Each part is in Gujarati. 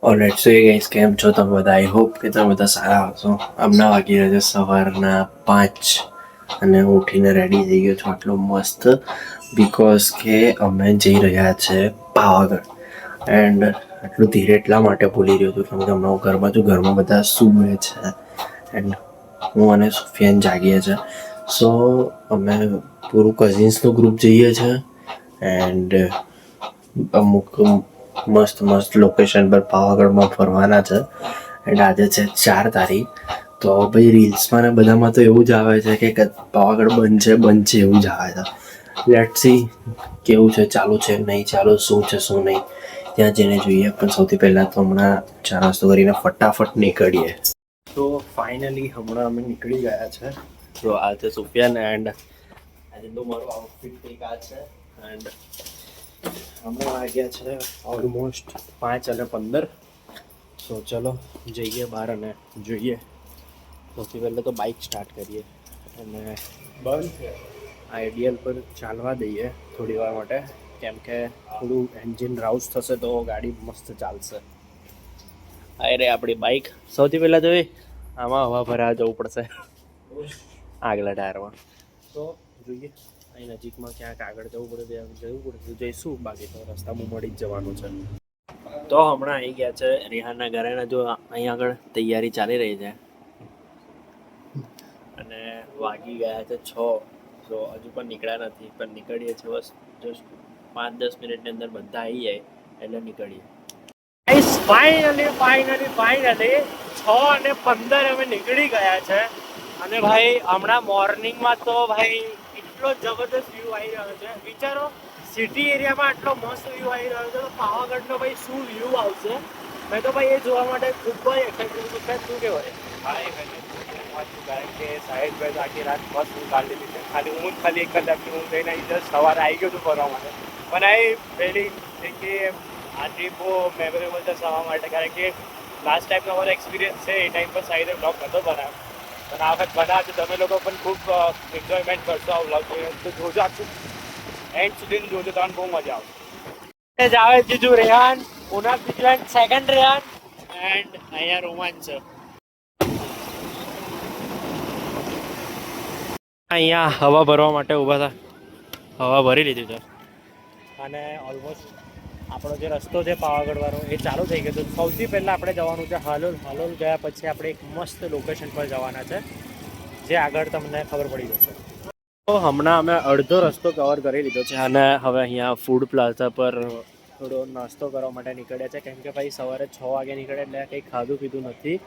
ઓલરાઈટ સો એ ગાઈસ કેમ છો તમે બધા? આઈ હોપ કે તમે બધા સારા હશો. હમણાં વાગી રહ્યા છે સવારના 5 અને હું ઉઠીને રેડી થઈ ગયો છું આટલો મસ્ત બિકોઝ કે અમે જઈ રહ્યા છે પાવાગઢ. એન્ડ આટલું ધીરે એટલા માટે ભૂલી રહ્યો છું કેમ કે હમણાં હું ઘરમાં છું, ઘરમાં બધા સૂવે છે એન્ડ હું અને સુફિયાન જાગીએ છે. સો અમે પૂરું કઝિન્સનું ગ્રુપ જઈએ છીએ એન્ડ અમુક મસ્ત મસ્ત લોકેશન પર પાવાગઢમાં ફરવાના છે. એન્ડ આજે છે 4 તારીખ. તો ભાઈ રીલ્સમાં ને બધામાં તો એવું જ આવે છે કે પાવાગઢ બંધ છે એવું જ આવે છે. લેટ્સ સી કેવું છે, ચાલુ છે નહીં ચાલુ, શું છે શું નહીં, ત્યાં જઈને જોઈએ. પણ સૌથી પહેલાં તો હમણાં ચા નાસ્તો કરીને ફટાફટ નીકળીએ. તો ફાઇનલી હમણાં અમે નીકળી ગયા છે. તો આ છે સુફિયાન એન્ડ આજે તો મારું આઉટફિટ કંઈક આ છે. એન્ડ હમણાં વાગ્યા છે ઓલમોસ્ટ 5:15. સો ચલો જઈએ બહાર અને જોઈએ. સૌથી પહેલાં તો બાઇક સ્ટાર્ટ કરીએ અને બંધ છે આઈડિયલ પર ચાલવા દઈએ થોડી વાર માટે, કેમ કે થોડું એન્જિન રાઉસ થશે તો ગાડી મસ્ત ચાલશે. આ રે આપણી બાઇક. સૌથી પહેલાં તો આમાં હવા ભરાવા જવું પડશે આગલા ટાયરમાં. તો જોઈએ અહીં નજીકમાં ક્યાંક આગળ જવું પડે તો જઈશું, બાકી તો રસ્તામાં મળી જ જવાનું છે. તો હમણાં આવી ગયા છે રિહાનના ઘરે. જો અહીં આગળ તૈયારી ચાલી રહી છે અને વાગી ગયા છે 6. તો હજુ પણ નીકળ્યા નથી, પણ નીકળીએ છીએ બસ જસ્ટ 5-10 મિનિટની અંદર બધા આવી જાય એટલે નીકળીએ. ફાઇનલી 6:15 અમે નીકળી ગયા છે. અને ભાઈ હમણાં મોર્નિંગમાં તો ભાઈ એટલો જબરદસ્ત વ્યૂ આવી રહ્યો છે. વિચારો સિટી એરિયામાં આટલો મસ્ત વ્યૂ આવી રહ્યો છે તો પાવાગઢનો ભાઈ શું વ્યૂ આવશે. મેં તો ભાઈ એ જોવા માટે ખૂબ જ એક્સાઇટેડ છું. શું કહેવાય? કારણ કે સાહેબભાઈ આખી રાત મસ્ત હું કાઢી લીધી છે. ખાલી એક કલાકની હું જઈને જસ્ટ સવારે આવી ગયો છું ફરવા માટે. પણ આ પહેલી કે આ ટ્રીપ બહુ મેમોરેબલ છે સવા માટે, કારણ કે લાસ્ટ ટાઈમનો અમારો એક્સપિરિયન્સ છે એ ટાઈમ પર સાહેબે બ્લોગ નહોતો બનાવ્યો, પણ આ વખત બનાવ્યો. તમે લોકો પણ ખૂબ એન્જોયમેન્ટ કરશો આ બ્લોગ જોઈએ તો જોજો, આખું એન્ડ સુધી જોજો, તમને બહુ મજા આવશે. જાવેદ જીજુ રેહાન, ઉનાફ જીજુ એન્ડ સેકન્ડ રેહાન એન્ડ અહીંયા રોમાંચ છે. અહીંયા હવા ભરવા માટે ઊભા હતા, હવા ભરી લીધી છે અને ઓલમોસ્ટ આપણો જે રસ્તો છે પાવાગઢવાળો એ ચાલુ થઈ ગયો. તો સૌથી પહેલાં આપણે જવાનું છે હાલોલ. હાલોલ ગયા પછી આપણે એક મસ્ત લોકેશન પર જવાના છે જે આગળ તમને ખબર પડી જશે. તો હમણાં અમે અડધો રસ્તો કવર કરી લીધો છે અને હવે અહીંયા ફૂડ પ્લાઝા પર થોડો નાસ્તો કરવા માટે નીકળ્યા છે, કેમ કે ભાઈ સવારે 6 વાગે નીકળે એટલે કંઈ ખાધું પીધું નથી.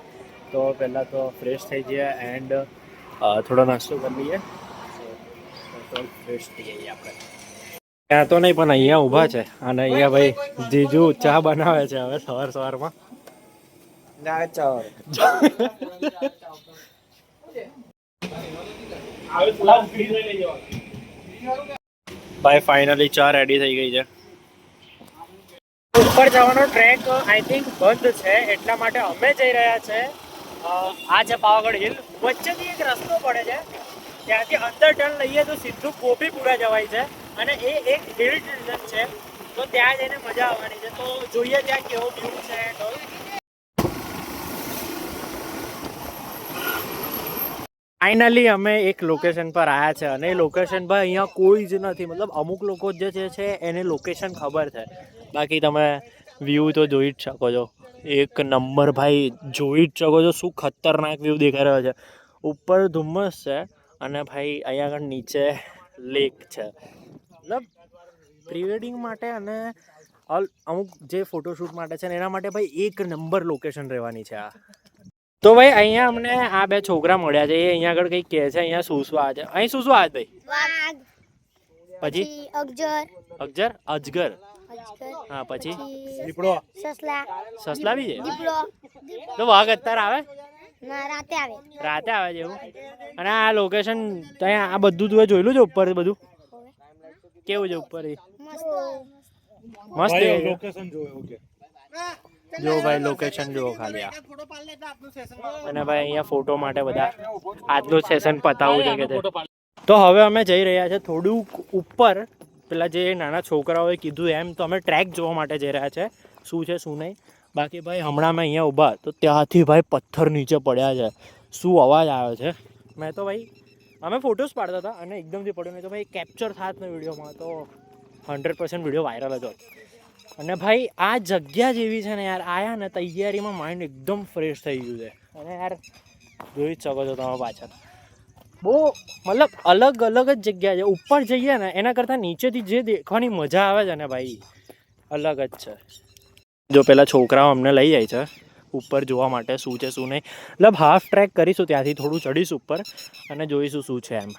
તો પહેલાં તો ફ્રેશ થઈ જઈએ એન્ડ થોડો નાસ્તો કરી લઈએ તો ફ્રેશ થઈ જઈએ આપણે. ત્યાં તો નહીં પણ અહીંયા ઊભા છે અને અહીંયા ભાઈ જીજુ ચા બનાવે છે હવે સવારમાં. ભાઈ ફાઇનલી ચા રેડી થઈ ગઈ છે. ઉપર જવાનો ટ્રેક આઈ થિંક બંધ છે, એટલા માટે અમે જઈ રહ્યા છે. આ છે પાવાગઢ હિલ. વચ્ચેથી એક રસ્તો પડે છે, ત્યાંથી અંદર ટર્ન લઈએ તો સીધું ગોપીપુરા જવાય છે અને એ એક હિલ સ્ટેશન છે, તો ત્યાં જઈને મજા આવવાની છે. તો જોઈએ ત્યાં કેવો વ્યૂ છે. ફાઇનલી અમે એક લોકેશન પર આવ્યા છે અને એ લોકેશન પર અહીંયા કોઈ જ નથી. મતલબ અમુક લોકો જે છે એને લોકેશન ખબર છે, બાકી તમે વ્યૂ તો જોઈ જ શકો છો. એક નંબર ભાઈ, જોઈ જ શકો છો શું ખતરનાક વ્યૂ દેખાઈ રહ્યો છે. ઉપર ધુમ્મસ છે અને ભાઈ અહીંયા આગળ નીચે લેક છે. મતલબ પ્રી વેડિંગ માટે અને અમુક જે ફોટોશૂટ માટે છે ને એના માટે ભાઈ એક નંબર લોકેશન રહેવાની છે આ. તો ભાઈ અહીંયા અમને આ બે છોકરા મળ્યા છે, એ અહીંયા આગળ કંઈક કહે છે. અહીંયા શું શું આવે છે? અહીં શું શું આવે ભાઈ? પછી અજગર. હા પછી દીપડો, સસલા બી છે. તો વાઘ અત્યારે આવે? રાતે આવે છે એવું. અને આ લોકેશન ત્યાં આ બધું તું જોયેલું છે ઉપર? બધું કેવું છે ઉપર? મસ્ત લોકેશન જોયું કે જો ભાઈ લોકેશન જુઓ ખાલી આ. અને ભાઈ અહીંયા ફોટો માટે બધા આજનું સેશન પતાવવું છે કે. તો હવે અમે જઈ રહ્યા છે થોડુંક ઉપર. પેલા જે નાના છોકરાઓએ કીધું એમ તો અમે ટ્રેક જોવા માટે જઈ રહ્યા છે, શું છે શું નહીં. બાકી ભાઈ હમણાં મેં અહીંયા ઊભા તો ત્યાંથી ભાઈ પથ્થર નીચે પડ્યા છે. શું અવાજ આવ્યો છે. મેં તો ભાઈ અમે ફોટોસ પાડતા હતા અને એકદમથી પડ્યો નહીં તો ભાઈ કેપ્ચર થાત ને વિડીયોમાં તો 100% વિડીયો વાયરલ જ હોત. અને ભાઈ આ જગ્યા જેવી છે ને યાર, આયા ને તૈયારીમાં માઇન્ડ એકદમ ફ્રેશ થઈ ગયું છે. અને યાર જોઈ જ શકો છો તમે પાછળ, બહુ મતલબ અલગ અલગ જ જગ્યા છે. ઉપર જઈએ ને એના કરતાં નીચેથી જે દેખવાની મજા આવે છે ને ભાઈ અલગ જ છે. જો પેલા છોકરાઓ અમને લઈ જાય છે ઉપર જોવા માટે શું છે શું નહીં. મતલબ હાફ ટ્રેક કરીશું, ત્યાંથી થોડું ચડીશું ઉપર અને જોઈશું શું છે એમ.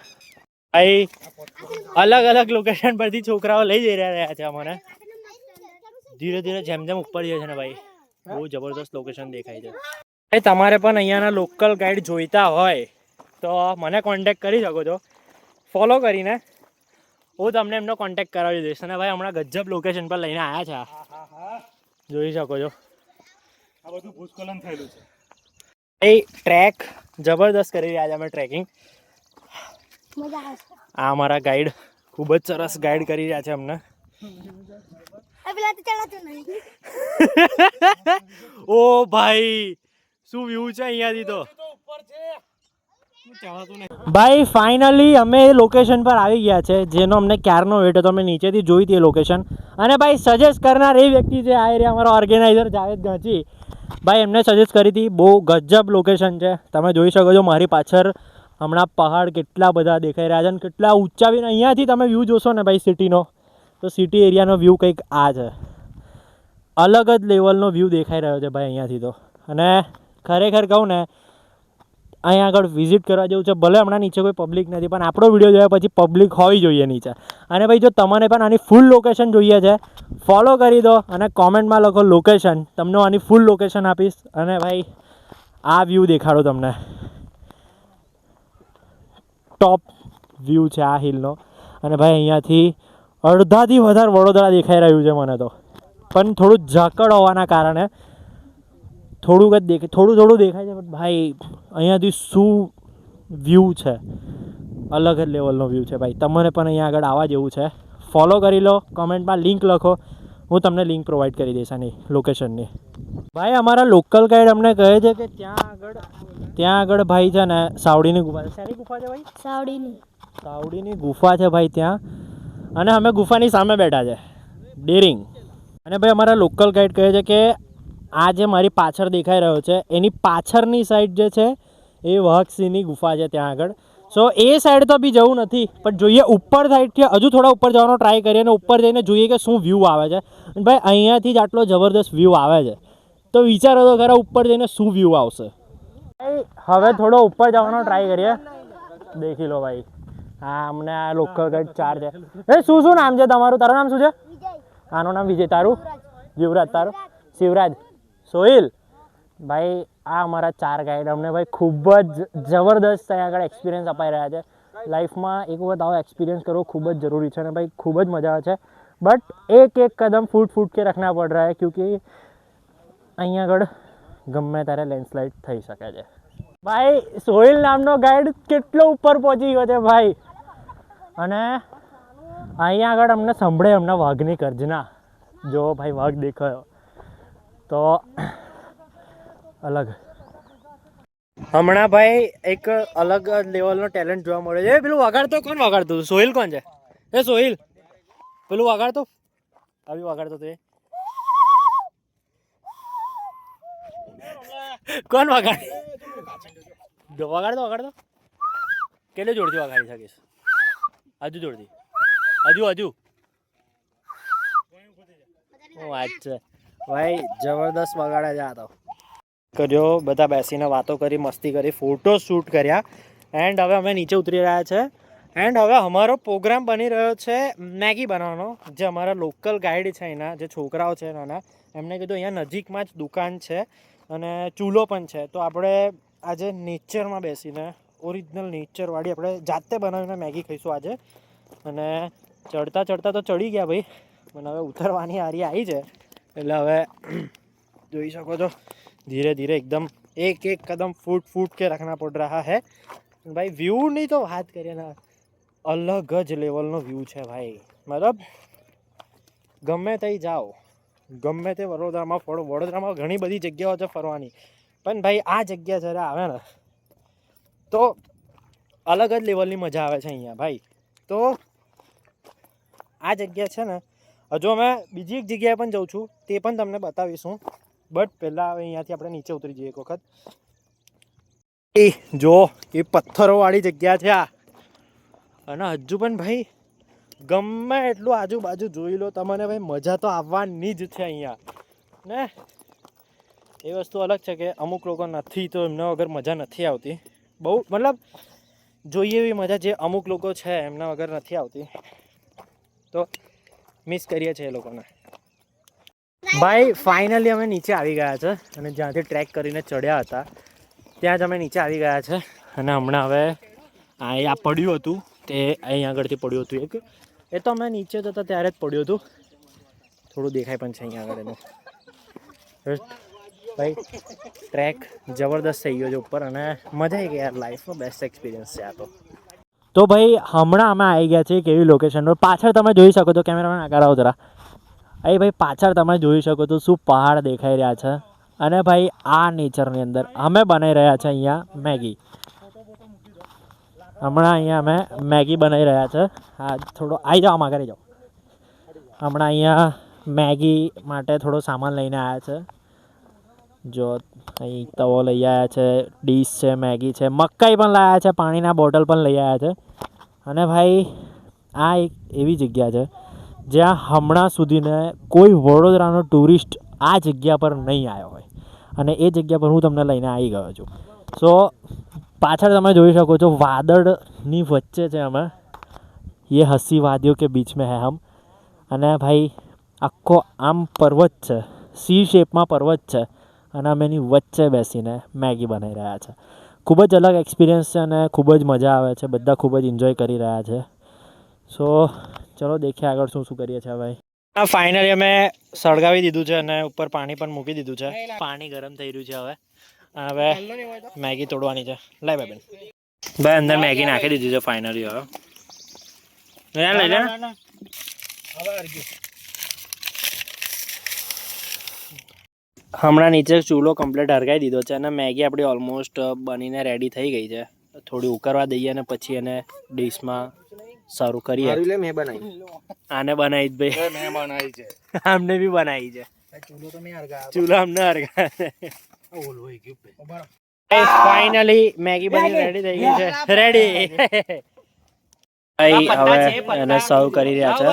ભાઈ અલગ અલગ લોકેશન પરથી છોકરાઓ લઈ જઈ રહ્યા છે અમને. ધીરે ધીરે જેમ જેમ ઉપર જાય છે ને ભાઈ બહુ જબરદસ્ત લોકેશન દેખાય છે. ભાઈ તમારે પણ અહીંયાના લોકલ ગાઈડ જોઈતા હોય તો મને કોન્ટેક્ટ કરી શકો છો ફોલો કરીને. હું તમને એમનો કોન્ટેક્ટ કરાવી દઈશ. અને ભાઈ હમણાં ગજબ લોકેશન પર લઈને આવ્યા છે, જોઈ શકો છો. આ બધું ભૂસ્ખલન થયેલું છે. એ ટ્રેક જબરદસ્ત કરી રહ્યા છે અમે ટ્રેકિંગ. આ અમારા ગાઈડ ખૂબ જ સરસ ગાઈડ કરી રહ્યા છે અમને. ઓ ભાઈ શું વ્યૂ છે અહીંયાથી તો. ભાઈ ફાઇનલી અમે લોકેશન પર આવી ગયા છે જેનો અમને ક્યારનો વેટ હતો. અમે નીચેથી જોઈ હતી લોકેશન. અને ભાઈ સજેસ્ટ કરનાર એ વ્યક્તિ છે આ એરિયા અમારો ઓર્ગેનાઇઝર જાવેદ ગાંચી ભાઈ, એમને સજેસ્ટ કરી હતી. બહુ ગજબ લોકેશન છે. તમે જોઈ શકો છો મારી પાછળ હમણાં પહાડ કેટલા બધા દેખાઈ રહ્યા છે અને કેટલા ઊંચા બી. અહીંયાથી તમે વ્યૂ જોશો ને ભાઈ સિટીનો, તો સિટી એરિયાનો વ્યૂ કંઈક આ છે. અલગ જ લેવલનો વ્યૂ દેખાઈ રહ્યો છે ભાઈ અહીંયાથી તો. અને ખરેખર કહું ને અહીંયા આગળ વિઝિટ કરવા જેવું છે. ભલે હમણાં નીચે કોઈ પબ્લિક નથી પણ આપણો વિડીયો જોયા પછી પબ્લિક હોવી જોઈએ નીચે. અને ભાઈ જો તમને પણ આની ફૂલ લોકેશન જોઈએ છે ફોલો કરી દો અને કોમેન્ટમાં લખો લોકેશન, તમને આની ફૂલ લોકેશન આપીશ. અને ભાઈ આ વ્યૂ દેખાડો તમને, ટોપ વ્યૂ છે આ હિલનો. અને ભાઈ અહીંયાથી અડધાથી વધારે વડોદરા દેખાઈ રહ્યું છે મને તો. પણ થોડું ઝાકળ હોવાના કારણે થોડુંક જ થોડું દેખાય છે. પણ ભાઈ અહીંયાથી શું વ્યૂ છે, અલગ જ લેવલનો વ્યૂ છે ભાઈ. તમારે પણ અહીંયા આગળ આવવા જેવું છે. ફોલો કરી લો, કમેન્ટમાં લિંક લખો, હું તમને લિંક પ્રોવાઈડ કરી દઈશ આની લોકેશનની. ભાઈ અમારા લોકલ ગાઈડ અમને કહે છે કે ત્યાં આગળ ભાઈ છે ને સાવડીની ગુફા છે. શેની ગુફા છે ભાઈ? સાવડીની ગુફા છે ભાઈ ત્યાં. અને અમે ગુફાની સામે બેઠા છે ડેરિંગ. અને ભાઈ અમારા લોકલ ગાઈડ કહે છે કે આ જે મારી પાછળ દેખાઈ રહ્યો છે એની પાછળની સાઈડ જે છે એ વાઘસિંહની ગુફા છે ત્યાં આગળ. સો એ સાઈડ તો બી જવું નથી પણ જોઈએ ઉપર સાઈડથી હજુ થોડા ઉપર જવાનો ટ્રાય કરીએ અને ઉપર જઈને જોઈએ કે શું વ્યૂ આવે છે. અને ભાઈ અહીંયાથી જ આટલો જબરદસ્ત વ્યૂ આવે છે તો વિચારો તો ખરા ઉપર જઈને શું વ્યૂ આવશે. હવે થોડો ઉપર જવાનો ટ્રાય કરીએ. દેખી લો ભાઈ, હા અમને આ લોકલ ગાઈડ 4 છે. એ શું નામ છે તમારું? તારું નામ શું છે? આનું નામ વિજય. તારું? યુવરાજ. તારું? શિવરાજ. સોહિલ. ભાઈ આ અમારા 4 ગાઈડ અમને ભાઈ ખૂબ જ જબરદસ્ત ત્યાં આગળ એક્સપિરિયન્સ અપાઈ રહ્યા છે. લાઈફમાં એક વખત આવો એક્સપિરિયન્સ કરવો ખૂબ જ જરૂરી છે અને ભાઈ ખૂબ જ મજા આવે છે. બટ એક કદમ ફૂટ કે રખના પડ રહા है क्योंकि અહીંયા આગળ ગમે ત્યારે લેન્ડસ્લાઇડ થઈ શકે છે. ભાઈ સોહિલ નામનો ગાઈડ કેટલો ઉપર પહોંચી ગયો છે ભાઈ. અને અહીંયા આગળ અમને સંભળે એમના વાઘની ગર્જના. જો ભાઈ વાઘ દેખાયો તો અલગ. હમણાં ભાઈ એક અલગ લેવલનો ટેલેન્ટ જોવા મળે છે. પેલું વગાડતો કોણ વગાડતું? સોહિલ કોણ છે? એ સોહિલ પેલું વગાડતો, આવી વગાડતો તો એ કોણ વગાડે? વગાડતો કેટલે જોરથી વગાડી શકીશ? હજુ જોરથી, હજુ વાત છે ભાઈ. જબરદસ્ત વગાડે છે આ તો. કર્યો બધા બેસીને વાતો કરી, મસ્તી કરી, ફોટો શૂટ કર્યા. એન્ડ હવે અમે નીચે ઉતરી રહ્યા છે. એન્ડ હવે અમારો પ્રોગ્રામ બની રહ્યો છે મેગી બનાવવાનો. જે અમારા લોકલ ગાઈડ છે એના જે છોકરાઓ છે નાના, એમને કીધું અહીંયા નજીકમાં જ દુકાન છે અને ચૂલો પણ છે. તો આપણે આજે નેચરમાં બેસીને ઓરિજિનલ નેચરવાળી આપણે જાતે બનાવીને મેગી ખાઈશું આજે. અને ચડતા તો ચડી ગયા ભાઈ, પણ હવે ઉતરવાની હારી આવી છે. એટલે હવે જોઈ શકો છો ધીરે ધીરે એકદમ એક કદમ ફૂટ કે રખના પડ રહા હૈ ભાઈ. વ્યૂની તો વાત કરીએ ને, અલગ જ લેવલનો વ્યૂ છે ભાઈ. મતલબ ગમે ત્યાં જાઓ ગમે તે વડોદરામાં ફરો, વડોદરામાં ઘણી બધી જગ્યાઓ છે ફરવાની, પણ ભાઈ આ જગ્યા જ્યારે આવે ને તો અલગ જ લેવલની મજા આવે છે અહીંયા ભાઈ. તો આ જગ્યા છે ને, હજુ અમે બીજી એક જગ્યાએ પણ જઉં છું, તે પણ તમને બતાવીશું. બટ પહેલાં હવે અહીંયાથી આપણે નીચે ઉતરી જઈએ એક વખત. એ જો એ પથ્થરોવાળી જગ્યા છે આ, અને હજુ પણ ભાઈ ગમે એટલું આજુબાજુ જોઈ લો તમને ભાઈ, મજા તો આવવાની જ છે અહીંયા ને. એ વસ્તુ અલગ છે કે અમુક લોકો નથી તો એમના વગર મજા નથી આવતી. બહુ મતલબ જોઈએ એવી મજા જે અમુક લોકો છે એમના વગર નથી આવતી, તો મિસ કરીએ છીએ એ લોકોને. ભાઈ ફાઇનલી અમે નીચે આવી ગયા છે, અને જ્યાંથી ટ્રેક કરીને ચડ્યા હતા ત્યાં જ અમે નીચે આવી ગયા છે. અને હમણાં હવે આ પડ્યું હતું તે અહીં આગળથી પડ્યું હતું એક, એ તો અમે નીચે જતા ત્યારે જ પડ્યું હતું, થોડું દેખાય પણ છે અહીંયા આગળ એનું. ભાઈ ટ્રેક જબરદસ્ત થઈ ગયો છે ઉપર, અને મજા આવી ગઈ યાર. લાઈફનો બેસ્ટ એક્સપિરિયન્સ છે આ તો ભાઈ હમણાં અમે આવી ગયા છીએ કેવી લોકેશન પર. પાછળ તમે જોઈ શકો છો, કેમેરામેન આગળ આવો જરા. અહીં ભાઈ પાછળ તમે જોઈ શકો છો શું પહાડ દેખાઈ રહ્યા છે, અને ભાઈ આ નેચરની અંદર અમે બનાવી રહ્યા છે અહીંયા મેગી. હમણાં અહીંયા અમે મેગી બનાવી રહ્યા છે. હા થોડો આવી જાઓ, આમાં કરી જાઓ. હમણાં અહીંયા મેગી માટે થોડો સામાન લઈને આવ્યા છે. જો અહીં તવો લઈ આવ્યા છે, ડીશ છે, મેગી છે, મકાઈ પણ લાવ્યા છે, પાણીના બોટલ પણ લઈ આવ્યા છે. અને ભાઈ આ એક એવી જગ્યા છે જ્યાં હમણાં સુધીને કોઈ વડોદરાનો ટુરિસ્ટ આ જગ્યા પર નહીં આવ્યો હોય, અને એ જગ્યા પર હું તમને લઈને આવી ગયો છું. સો પાછળ તમે જોઈ શકો છો વાદળની વચ્ચે છે અમે, એ હસી વાદીઓ કે બીચ મેં હે હમ. અને ભાઈ આખો આમ પર્વત છે, સી શેપમાં પર્વત છે, અને અમે એની વચ્ચે બેસીને મેગી બનાવી રહ્યા છે. ખૂબ જ અલગ એક્સપિરિયન્સ છે અને ખૂબ જ મજા આવે છે. બધા ખૂબ જ એન્જોય કરી રહ્યા છે. સો ચલો દેખીએ આગળ શું શું કરીએ છીએ ભાઈ. હા ફાઇનલી અમે સળગાવી દીધું છે અને ઉપર પાણી પણ મૂકી દીધું છે. પાણી ગરમ થઈ રહ્યું છે. હવે મેગી તોડવાની છે. લાય ભાઈ બેન, ભાઈ અંદર મેગી નાખી દીધી છે ફાઇનલી. હવે લઈ લે. હમણાં નીચે ચૂલો કમ્પ્લીટ હરગાઈ દીધો છે અને મેગી આપણી ઓલમોસ્ટ બનીને રેડી થઈ ગઈ છે. થોડી ઉકળવા દઈએ અને પછી એને ડિશમાં સર્વ કરીએ. મેં બનાવી, આને બનાવી જ ભાઈ, મેં બનાવી છે, આમને બી બનાવી છે. ચૂલો તો મેં હરગાવ્યો, ચૂલો અમને હરગાવ્યો. ફાઇનલી મેગી બની રેડી થઈ ગઈ છે. રેડી ભાઈ હવે એને સર્વ કરી રહ્યા છે.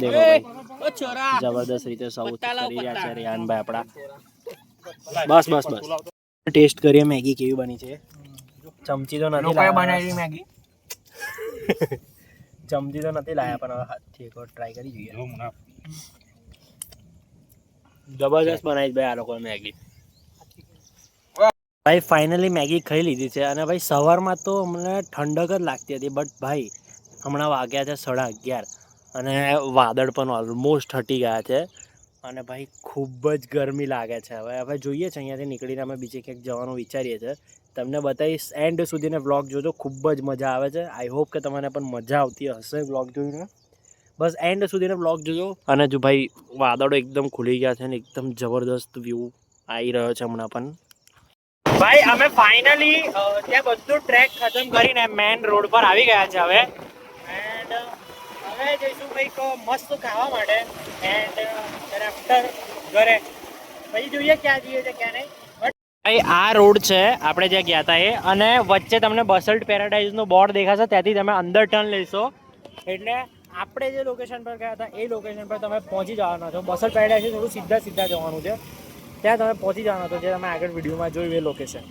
દેખો ભાઈ જબરદસ્ત રીતે સર્વ કરી રહ્યા છે રિયાનભાઈ આપણા. બસ બસ બસ ટેસ્ટ કરીએ મેગી કેવી બની છે. ચમચી તો નથી બનાવી મેગી, ચમચી તો નથી લાયા, પણ હવે હાથથી એક વાર ટ્રાય કરી જોઈએ. જબરદસ્ત બનાવી ભાઈ આ લોકો મેગી. ભાઈ ફાઇનલી મેગી ખાઈ લીધી છે, અને ભાઈ સવારમાં તો અમને ઠંડક જ લાગતી હતી, બટ ભાઈ હમણાં વાગ્યા છે 11:30 અને વાદળ પણ ઓલમોસ્ટ હટી ગયા છે, અને ભાઈ ખૂબ જ ગરમી લાગે છે. હવે જોઈએ છે અહીંયાથી નીકળીને અમે બીજે ક્યાંક જવાનું વિચારીએ છીએ. તમને બતાવીશ, એન્ડ સુધીને વ્લોગ જોજો, ખૂબ જ મજા આવે છે. આઈ હોપ કે તમને પણ મજા આવતી હશે વ્લોગ જોઈને. બસ એન્ડ સુધીને વ્લોગ જોજો. અને જો ભાઈ વાદળો એકદમ ખુલી ગયા છે અને એકદમ જબરદસ્ત વ્યૂ આવી રહ્યો છે હમણાં પણ. ભાઈ અમે ફાઇનલી ત્યાં બધું ટ્રેક ખતમ કરીને મેન રોડ પર આવી ગયા છે હવે. એન્ડ હવે જઈશું કંઈક મસ્ત ખાવા માટે, એન્ડ આફ્ટર ઘરે પછી જોઈએ ક્યાં જઈએ છે ક્યાં નહીં. ભાઈ આ રોડ છે આપણે જ્યાં ગયા હતા એ, અને વચ્ચે તમને બસલ્ટ પેરાડાઇઝનો બોર્ડ દેખાશે, ત્યાંથી તમે અંદર ટર્ન લેશો એટલે આપણે જે લોકેશન પર ગયા હતા એ લોકેશન પર તમે પહોંચી જવાના છો. બસલ્ટ પેરાડાઇઝથી થોડું સીધા જવાનું છે, ત્યાં તમે પહોંચી જવાના છો, જે તમે આગળ વિડીયોમાં જોયું એ લોકેશન.